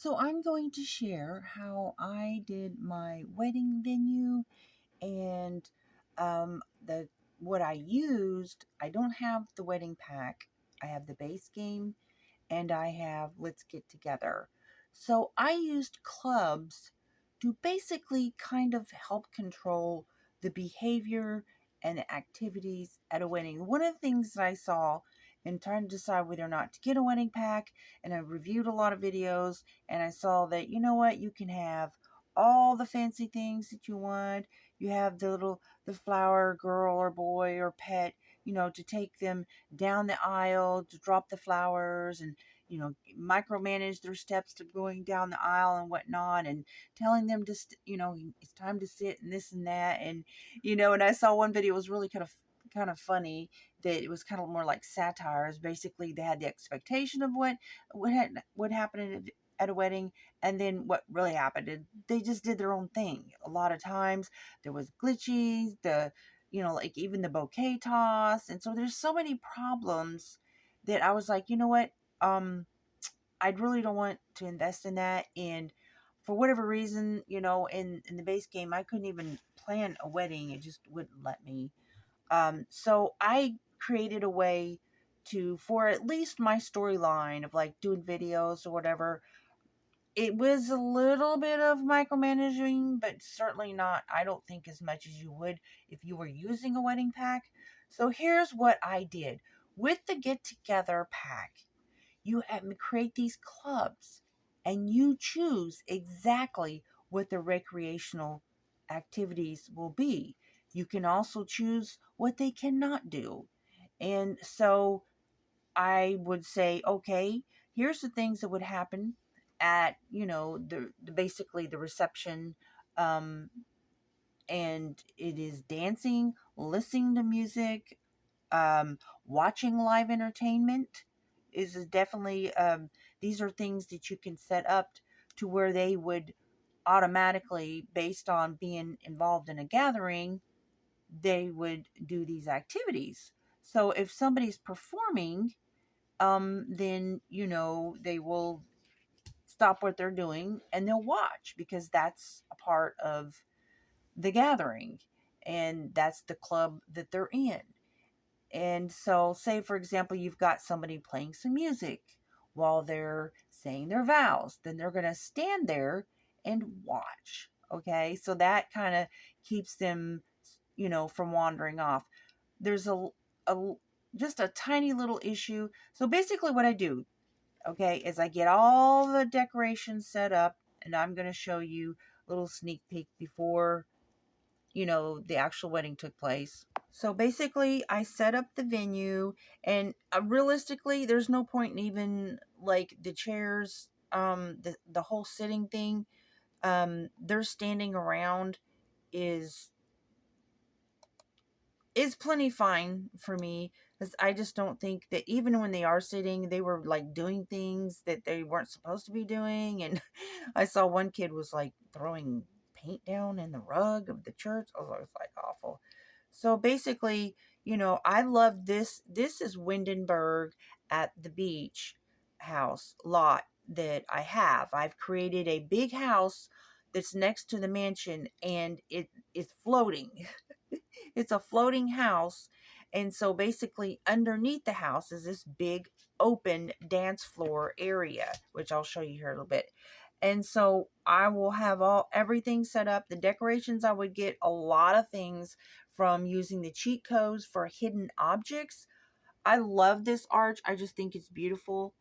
So I'm going to share how I did my wedding venue and the what I used. I don't have the wedding pack. I have the base game and I have Let's Get Together. So I used clubs to basically kind of help control the behavior and the activities at a wedding. One of the things that I saw in trying to decide whether or not to get a wedding pack, and I reviewed a lot of videos, and I saw that, you know what, you can have all the fancy things that you want. You have the flower girl or boy or pet, to take them down the aisle, to drop the flowers, and micromanage their steps to going down the aisle and whatnot, and telling them to it's time to sit and this and that. And and I saw one video was really kind of funny, that it was kind of more like satires. Basically, they had the expectation of what happened at a wedding, and then what really happened. They just did their own thing. A lot of times there was glitches, like even the bouquet toss. And so there's so many problems that I was like, you know what? I really don't want to invest in that. And for whatever reason, in the base game, I couldn't even plan a wedding. It just wouldn't let me. So I created a way for at least my storyline of like doing videos or whatever. It was a little bit of micromanaging, but certainly not, I don't think, as much as you would if you were using a wedding pack. So here's what I did. With the get together pack, you create these clubs and you choose exactly what the recreational activities will be. You can also choose what they cannot do. And so I would say, okay, here's the things that would happen at, basically the reception. Um, and it is dancing, listening to music, watching live entertainment is definitely, these are things that you can set up to where they would automatically, based on being involved in a gathering, they would do these activities. So if somebody's performing, then they will stop what they're doing and they'll watch, because that's a part of the gathering and that's the club that they're in. And so, say for example, you've got somebody playing some music while they're saying their vows, then they're going to stand there and watch. Okay, so that kind of keeps them, from wandering off. There's a just a tiny little issue. So basically, what I do, okay, is I get all the decorations set up, and I'm going to show you a little sneak peek before the actual wedding took place. So basically, I set up the venue, and realistically, there's no point in even like the chairs, the whole sitting thing. They're standing around is plenty fine for me, because I just don't think that even when they are sitting, they were like doing things that they weren't supposed to be doing. And I saw one kid was like throwing paint down in the rug of the church. I was like, awful. So basically, I love this. This is Windenburg at the beach house lot that I have. I've created a big house that's next to the mansion, and it is floating. It's a floating house. And so basically underneath the house is this big open dance floor area, which I'll show you here a little bit. And so I will have everything set up. The decorations, I would get a lot of things from using the cheat codes for hidden objects. I love this arch. I just think it's beautiful.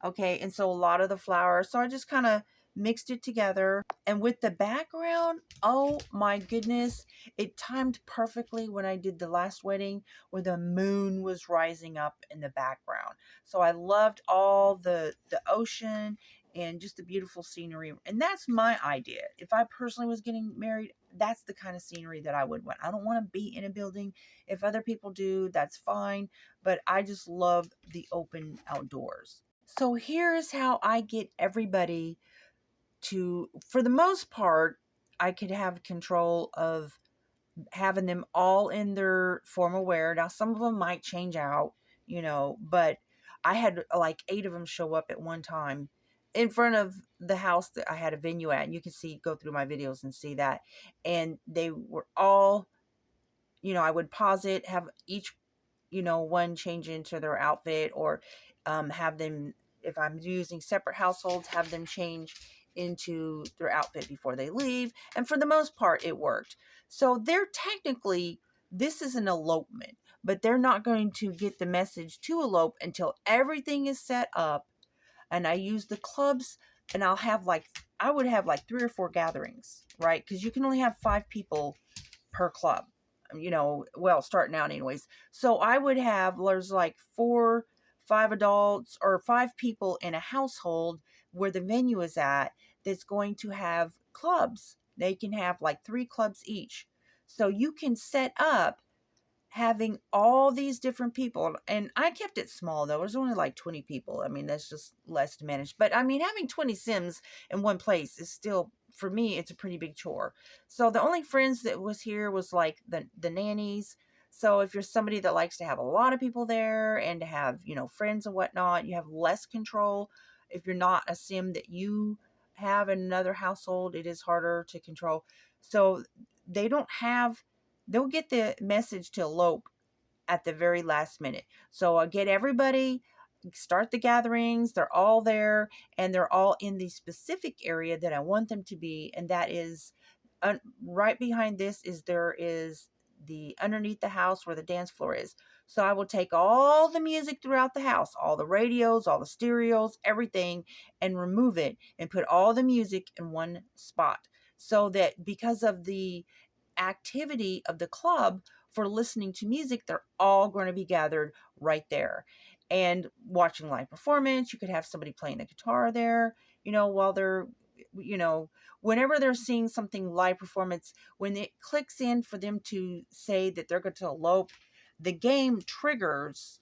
Okay, and so a lot of the flowers. So I just kind of mixed it together. And with the background, oh my goodness, it timed perfectly when I did the last wedding where the moon was rising up in the background. So I loved all the ocean and just the beautiful scenery. And that's my idea. If I personally was getting married, that's the kind of scenery that I would want. I don't want to be in a building. If other people do, that's fine. But I just love the open outdoors. So here's how I get everybody to, for the most part, I could have control of having them all in their formal wear. Now, some of them might change out, but I had like 8 of them show up at one time in front of the house that I had a venue at, and you can see, go through my videos and see that. And they were all, I would pause it, have each, one change into their outfit, or have them, if I'm using separate households, have them change into their outfit before they leave. And for the most part, it worked. So they're technically, this is an elopement, but they're not going to get the message to elope until everything is set up. And I use the clubs, and I would have like 3 or 4 gatherings, right? Because you can only have 5 people per club, well, starting out anyways. So I would have, there's like 5 adults or 5 people in a household where the venue is at, that's going to have clubs. They can have like 3 clubs each. So you can set up having all these different people. And I kept it small, though. There's only like 20 people. I mean, that's just less to manage. But I mean, having 20 Sims in one place is still, for me, it's a pretty big chore. So the only friends that was here was like the nannies. So if you're somebody that likes to have a lot of people there and to have, friends and whatnot, you have less control. If you're not a Sim that you have in another household, it is harder to control. So they don't have, they'll get the message to elope at the very last minute. So I'll get everybody, start the gatherings, they're all there, and they're all in the specific area that I want them to be. And that is right behind this there is the underneath the house where the dance floor is. So I will take all the music throughout the house, all the radios, all the stereos, everything, and remove it and put all the music in one spot. So that because of the activity of the club for listening to music, they're all going to be gathered right there and watching live performance. You could have somebody playing the guitar there, while they're, whenever they're seeing something live performance, when it clicks in for them to say that they're going to elope, the game triggers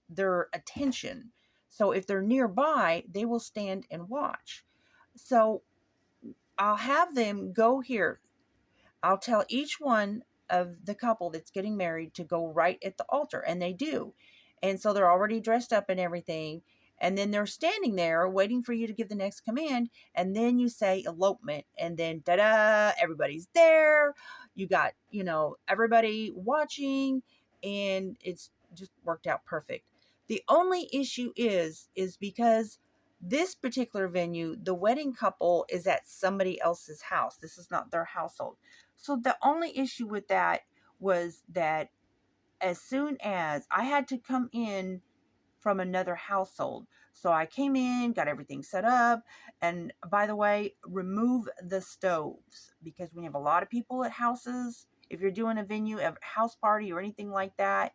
their attention. So if they're nearby, they will stand and watch. So I'll have them go here. I'll tell each one of the couple that's getting married to go right at the altar, and they do. And so they're already dressed up and everything. And then they're standing there waiting for you to give the next command. And then you say elopement, and then da-da, everybody's there. You got, everybody watching, and it's just worked out perfect. The only issue is because this particular venue, the wedding couple is at somebody else's house. This is not their household. So the only issue with that was that as soon as I had to come in from another household. So I came in, got everything set up. And by the way, remove the stoves, because when you have a lot of people at houses, if you're doing a venue, a house party or anything like that,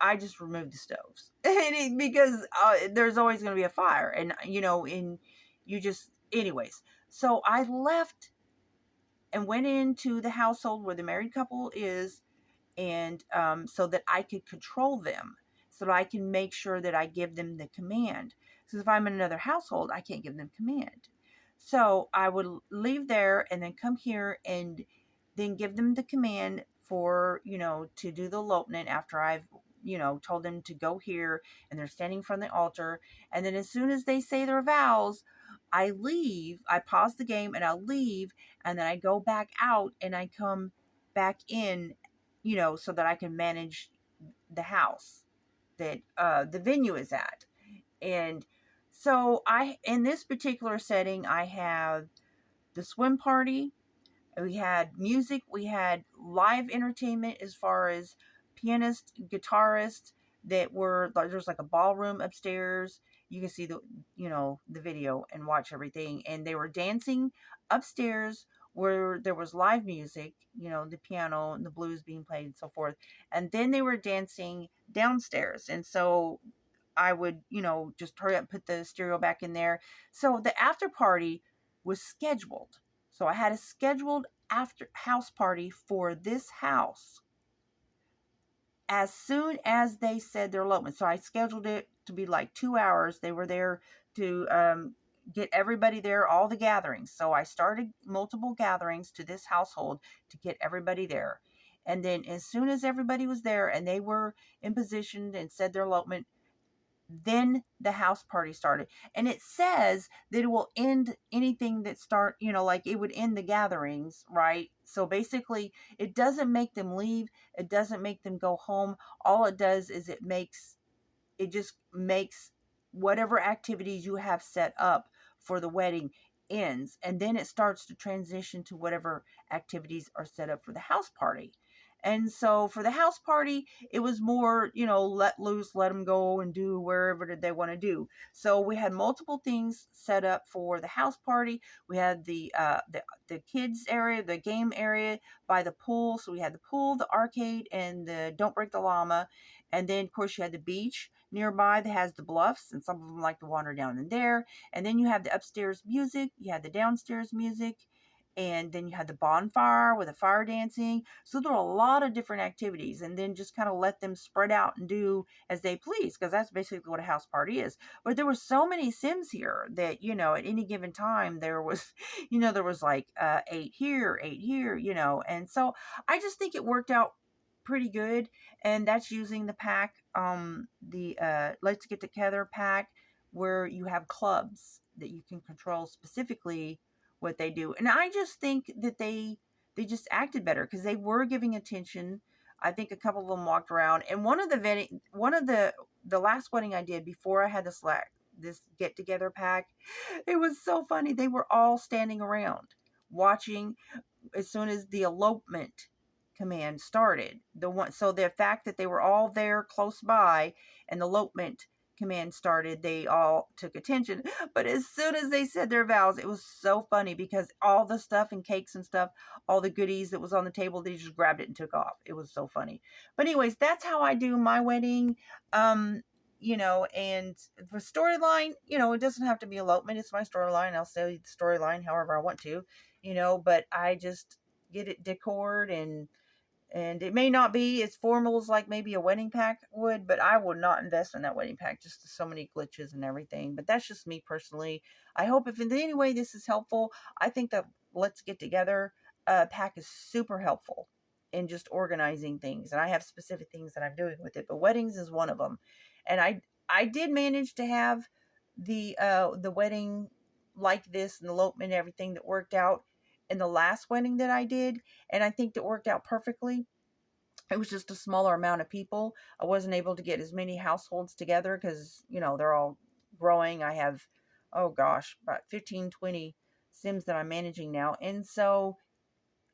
I just removed the stoves because there's always going to be a fire. And, anyways. So I left and went into the household where the married couple is, and so that I could control them, so that I can make sure that I give them the command. Because if I'm in another household, I can't give them command. So I would leave there and then come here and then give them the command for, to do the elopement after I've, told them to go here, and they're standing from the altar. And then as soon as they say their vows, I leave, I pause the game and I'll leave, and then I go back out and I come back in, so that I can manage the house that the venue is at. And so in this particular setting, I have the swim party. We had music. We had live entertainment as far as pianists, guitarists there's like a ballroom upstairs. You can see the video and watch everything. And they were dancing upstairs where there was live music, the piano and the blues being played and so forth. And then they were dancing downstairs. And so I would, just hurry up, put the stereo back in there. So the after party was scheduled. So I had a scheduled after house party for this house as soon as they said their elopement. So I scheduled it to be like 2 hours. They were there to get everybody there, all the gatherings. So I started multiple gatherings to this household to get everybody there. And then as soon as everybody was there and they were in position and said their elopement, then the house party started. And it says that it will end anything that start, like it would end the gatherings, right? So basically, it doesn't make them leave, it doesn't make them go home. All it does is it just makes whatever activities you have set up for the wedding ends, and then it starts to transition to whatever activities are set up for the house party. And so for the house party, it was more, let loose, let them go and do wherever they want to do. So we had multiple things set up for the house party. We had the kids area, the game area by the pool. So we had the pool, the arcade, and the Don't Break the Llama. And then, of course, you had the beach nearby that has the bluffs, and some of them like to wander down in there. And then you have the upstairs music, you had the downstairs music, and then you had the bonfire with the fire dancing. So there were a lot of different activities, and then just kind of let them spread out and do as they please, because that's basically what a house party is. But there were so many Sims here that, at any given time there was, there was like 8 here, and so I just think it worked out pretty good. And that's using the pack, the Let's Get Together pack, where you have clubs that you can control specifically what they do. And I just think that they just acted better because they were giving attention. I think a couple of them walked around, and one of the last wedding I did before I had this get together pack, it was so funny. They were all standing around watching as soon as the elopement command started. So the fact that they were all there close by and the elopement command started, they all took attention. But as soon as they said their vows, it was so funny because all the stuff and cakes and stuff, all the goodies that was on the table, they just grabbed it and took off. It was so funny. But anyways, that's how I do my wedding. And for storyline, it doesn't have to be elopement. It's my storyline. I'll say the storyline however I want to, but I just get it decored, and it may not be as formal as like maybe a wedding pack would, but I would not invest in that wedding pack. Just so many glitches and everything. But that's just me personally. I hope if in any way this is helpful, I think that Let's Get Together pack is super helpful in just organizing things. And I have specific things that I'm doing with it, but weddings is one of them. And I did manage to have the wedding like this and the elopement and everything that worked out in the last wedding that I did, and I think that worked out perfectly. It was just a smaller amount of people. I wasn't able to get as many households together because, they're all growing. I have, oh gosh, about 15, 20 Sims that I'm managing now. And so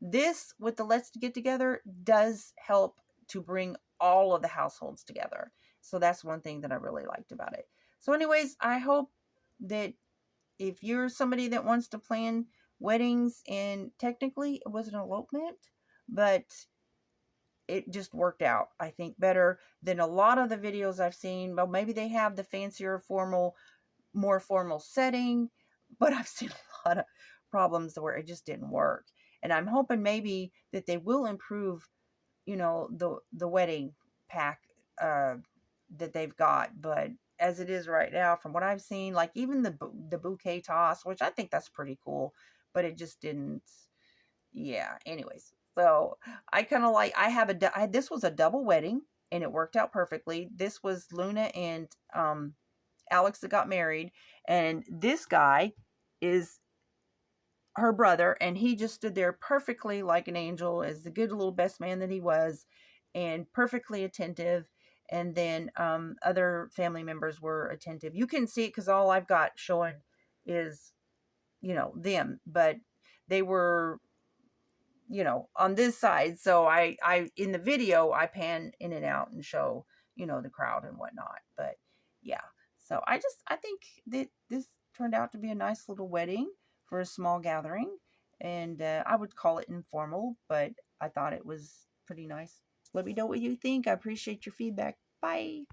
this with the Let's Get Together does help to bring all of the households together. So that's one thing that I really liked about it. So anyways, I hope that if you're somebody that wants to plan weddings, and technically it was an elopement, but it just worked out, I think, better than a lot of the videos I've seen. Well, maybe they have the fancier, more formal setting, but I've seen a lot of problems where it just didn't work. And I'm hoping maybe that they will improve, the wedding pack that they've got. But as it is right now, from what I've seen, like even the bouquet toss, which I think that's pretty cool, but it just didn't. Yeah. Anyways, so I kind of like this was a double wedding and it worked out perfectly. This was Luna and Alex that got married, and this guy is her brother, and he just stood there perfectly like an angel, as the good little best man that he was, and perfectly attentive. And then other family members were attentive. You can see it because all I've got showing is, them, but they were, on this side. So I in the video I pan in and out and show, the crowd and whatnot. But yeah, so I think that this turned out to be a nice little wedding for a small gathering, and I would call it informal, but I thought it was pretty nice. Let me know what you think. I appreciate your feedback. Bye.